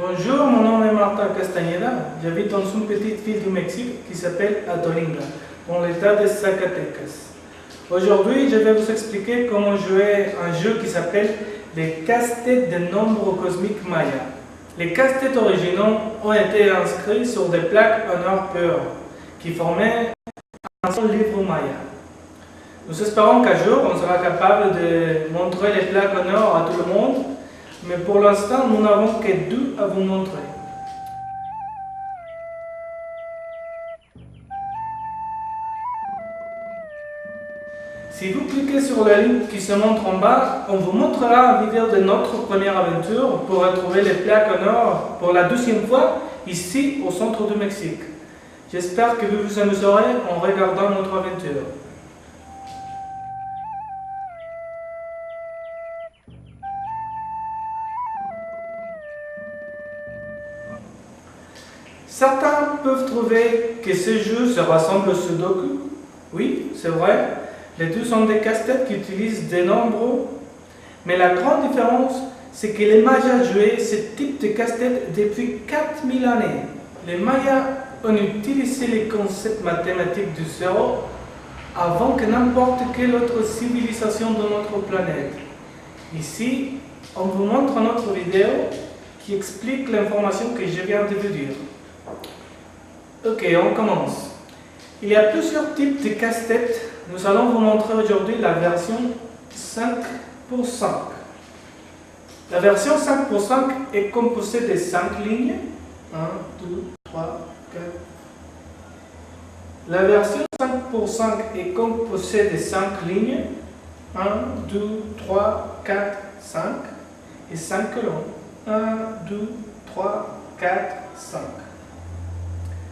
Bonjour, mon nom est Martin Castañeda. J'habite dans une petite ville du Mexique qui s'appelle Atolinga, dans l'état de Zacatecas. Aujourd'hui, je vais vous expliquer comment jouer un jeu qui s'appelle les casse-têtes des nombres cosmiques mayas. Les casse-têtes originaux ont été inscrits sur des plaques en or pur qui formaient un seul livre maya. Nous espérons qu'un jour, on sera capable de montrer les plaques en or à tout le monde, mais pour l'instant, nous n'avons que deux à vous montrer. Si vous cliquez sur la ligne qui se montre en bas, on vous montrera une vidéo de notre première aventure pour retrouver les plaques en or pour la deuxième fois ici au centre du Mexique. J'espère que vous vous amuserez en regardant notre aventure. Certains peuvent trouver que ce jeu se ressemble au Sudoku. Oui, c'est vrai, les deux sont des casse-têtes qui utilisent des nombres, mais la grande différence, c'est que les Mayas jouaient ce type de casse-tête depuis 4000 années. Les Mayas ont utilisé les concepts mathématiques du zéro avant que n'importe quelle autre civilisation de notre planète. Ici, on vous montre notre vidéo qui explique l'information que je viens de vous dire. Ok, on commence. Il y a plusieurs types de casse-têtes. Nous allons vous montrer aujourd'hui la version 5 pour 5. La version 5 pour 5 est composée de 5 lignes. 1, 2, 3, 4. La version 5 pour 5 est composée de 5 lignes. 1, 2, 3, 4, 5. Et 5 colonnes. 1, 2, 3, 4, 5.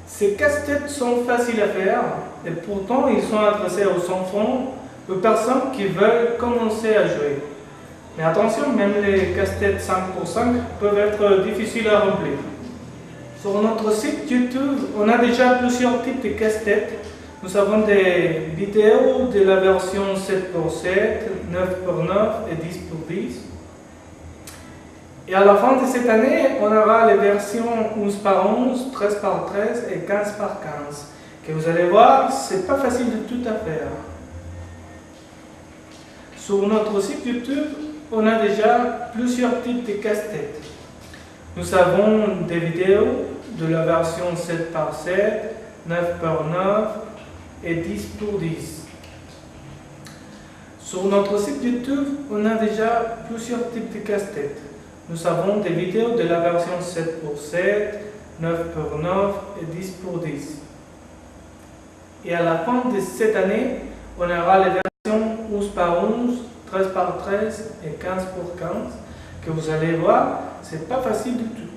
Ces casse-têtes sont faciles à faire et pourtant ils sont adressés aux enfants, aux personnes qui veulent commencer à jouer. Mais attention, même les casse-têtes 5 pour 5 peuvent être difficiles à remplir. Sur notre site YouTube, on a déjà plusieurs types de casse-têtes. Nous avons des vidéos de la version 7 pour 7, 9 pour 9 et 10 pour 10. Et à la fin de cette année, on aura les versions 11 par 11, 13 par 13 et 15 par 15. Que vous allez voir, c'est pas facile de tout à faire. Sur notre site YouTube, on a déjà plusieurs types de casse-têtes. Nous avons des vidéos de la version 7 par 7, 9 par 9 et 10 pour 10. Sur notre site YouTube, on a déjà plusieurs types de casse-têtes. Nous avons des vidéos de la version 7 pour 7, 9 pour 9 et 10 pour 10. Et à la fin de cette année, on aura les versions 11 par 11, 13 par 13 et 15 pour 15, que vous allez voir, c'est pas facile du tout.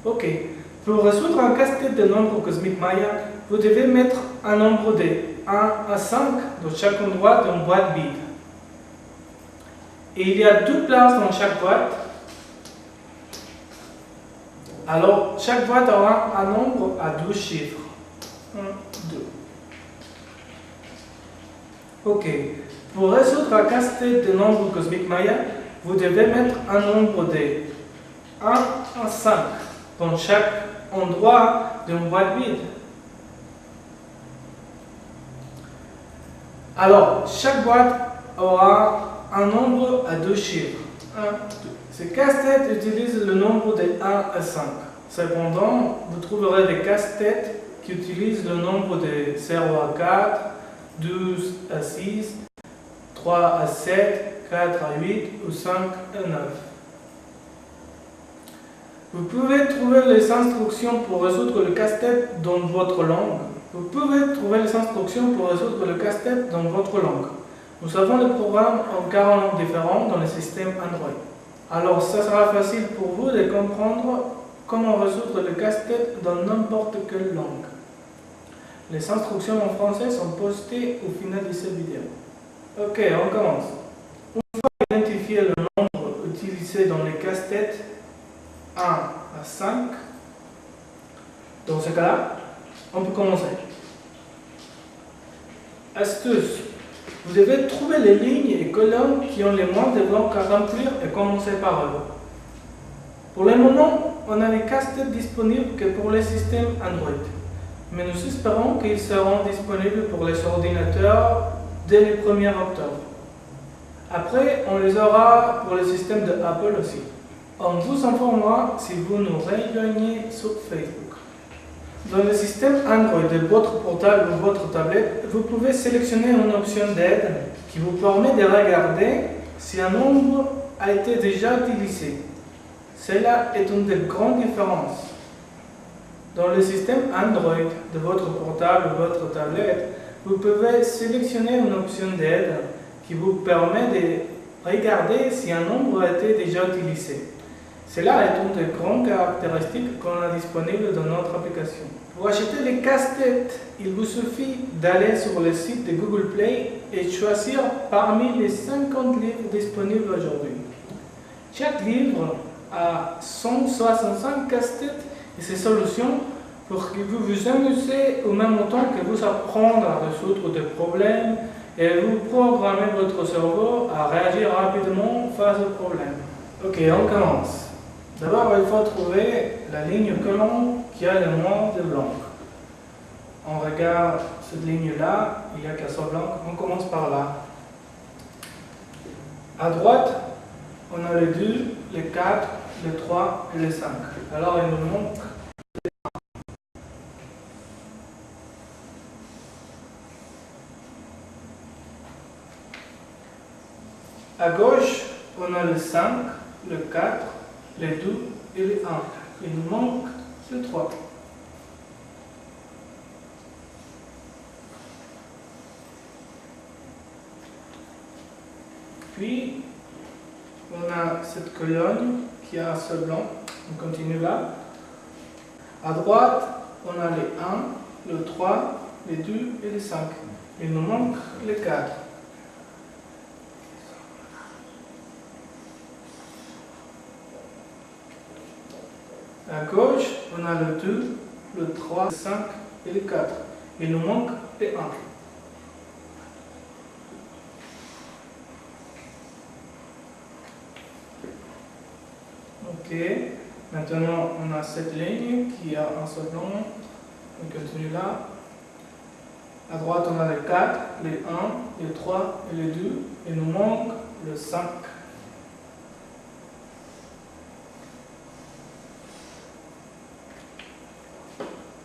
Ok, pour résoudre un casse-tête de nombres cosmiques maya, vous devez mettre un nombre de 1 à 5 dans chaque endroit d'une boîte vide. Et il y a deux places dans chaque boîte. Alors, chaque boîte aura un nombre à 12 chiffres. 1, 2. Ok. Pour résoudre un casse-tête de nombres cosmiques maya, vous devez mettre un nombre de 1 à 5 dans chaque endroit d'une boîte vide. Alors, chaque boîte aura un nombre à 2 chiffres. 1, 2. Ces casse-têtes utilisent le nombre de 1 à 5. Cependant, vous trouverez des casse-têtes qui utilisent le nombre de 0 à 4, 12 à 6, 3 à 7, 4 à 8 ou 5 à 9. Vous pouvez trouver les instructions pour résoudre le casse-tête dans votre langue. Vous pouvez trouver les instructions pour résoudre le casse-tête dans votre langue. Nous avons le programme en 40 langues différentes dans le système Android. Alors, ça sera facile pour vous de comprendre comment résoudre le casse-tête dans n'importe quelle langue. Les instructions en français sont postées au final de cette vidéo. Ok, on commence. Une fois identifié le nombre utilisé dans les casse-têtes 1 à 5, dans ce cas-là, on peut commencer. Astuce. Vous devez trouver les lignes et colonnes qui ont les moins de blancs à remplir et commencer par eux. Pour le moment, on a les casse-têtes disponibles que pour les systèmes Android. Mais nous espérons qu'ils seront disponibles pour les ordinateurs dès le 1er octobre. Après, on les aura pour le système de Apple aussi. On vous informera si vous nous rejoignez sur Facebook. Dans le système Android de votre portable ou votre tablette, vous pouvez sélectionner une option d'aide qui vous permet de regarder si un nombre a été déjà utilisé. Cela est une des grandes différences. Dans le système Android de votre portable ou votre tablette, vous pouvez sélectionner une option d'aide qui vous permet de regarder si un nombre a été déjà utilisé. Cela est une des grandes caractéristiques qu'on a disponibles dans notre application. Pour acheter les casse-têtes, il vous suffit d'aller sur le site de Google Play et choisir parmi les 50 livres disponibles aujourd'hui. Chaque livre a 165 casse-têtes et ses solutions pour que vous vous amusez au même temps que vous apprendre à résoudre des problèmes et vous programmez votre cerveau à réagir rapidement face aux problèmes. Ok, on commence. D'abord, il faut trouver la ligne colonne qui a le moins de blanc. On regarde cette ligne-là, il n'y a qu'un seul blanc. On commence par là. À droite, on a les 2, les 4, les 3 et les 5. Alors, il nous manque les 1. À gauche, on a le 5, le 4, les 2 et les 1. Il nous manque le 3. Puis, on a cette colonne qui a un seul blanc. On continue là. À droite, on a les 1, le 3, les 2 et les 5. Il nous manque les 4. À gauche, on a le 2, le 3, le 5 et le 4. Il nous manque les 1. Ok, maintenant on a cette ligne qui a un seul blanc. On continue là. À droite, on a les 4, les 1, les 3 et les 2. Il nous manque le 5.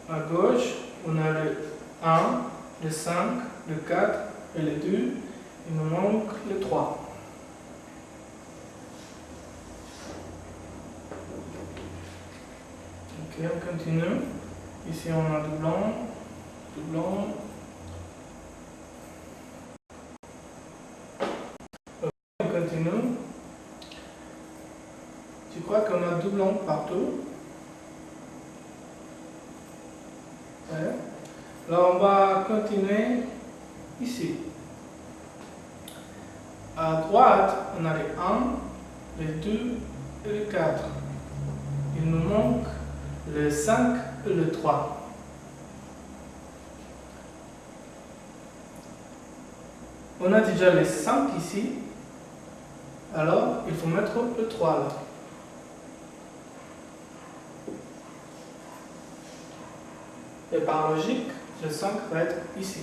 À gauche, on a le 1, le 5, le 4 et le 2. Il nous manque le 3. Ok, on continue. Ici, on a du blanc, du blanc. Ok, on continue. Tu crois qu'on a du blanc partout? Ouais. Alors, on va continuer ici. À droite, on a les 1, les 2 et les 4. Il nous manque le 5 et le 3. On a déjà les 5 ici. Alors, il faut mettre le 3 là. Et par logique, le 5 va être ici.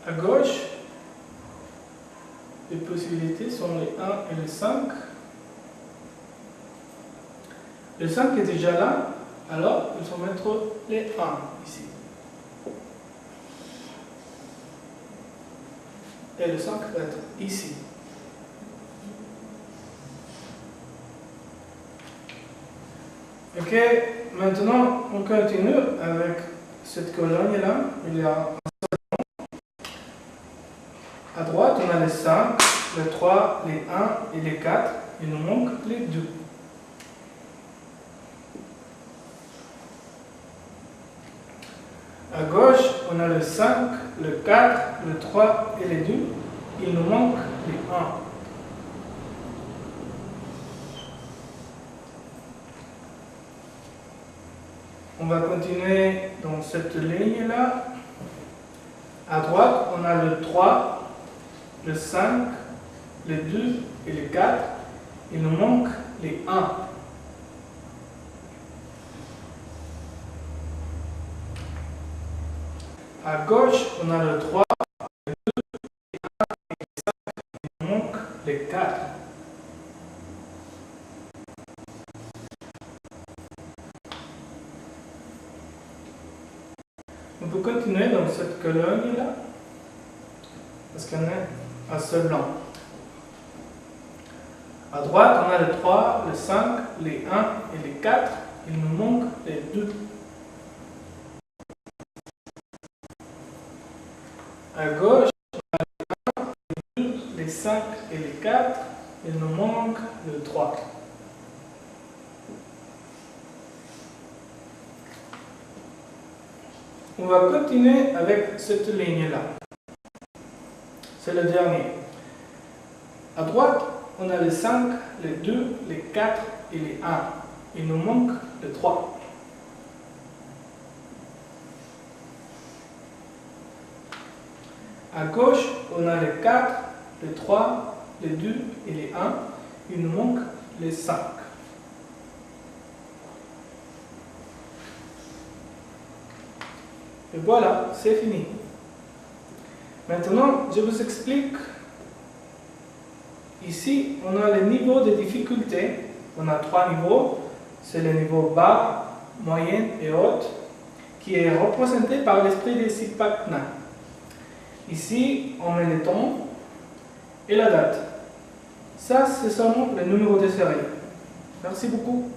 À gauche, les possibilités sont les 1 et les 5. Le 5 est déjà là, alors il faut mettre les 1 ici. Et le 5 va être ici. Ok, maintenant on continue avec cette colonne-là. Il y a à droite, on a les 5, les 3, les 1 et les 4. Il nous manque les 2. À gauche, on a le 5, le 4, le 3 et les 2. Il nous manque les 1. On va continuer dans cette ligne-là. À droite, on a le 3, le 5, le 2 et le 4. Il nous manque les 1. À gauche, on a le 3, le 2, le 1 et le 5. Il nous manque les 4. On peut continuer dans cette colonne-là, parce qu'on a un seul blanc. À droite, on a le 3, le 5, les 1 et les 4. Il nous manque les 2. À gauche, on a les 1, les 2, les 5 et les 4. Il nous manque le 3. On va continuer avec cette ligne-là. C'est le dernier. À droite, on a les 5, les 2, les 4 et les 1. Il nous manque le 3. À gauche, on a les 4, les 3, les 2 et les 1. Il nous manque les 5. Et voilà, c'est fini. Maintenant, je vous explique. Ici, on a les niveaux de difficulté. On a 3 niveaux. C'est le niveau bas, moyen et haute, qui est représenté par l'esprit de Sipakna. Ici, on met le temps et la date. Ça, c'est seulement le numéro de série. Merci beaucoup.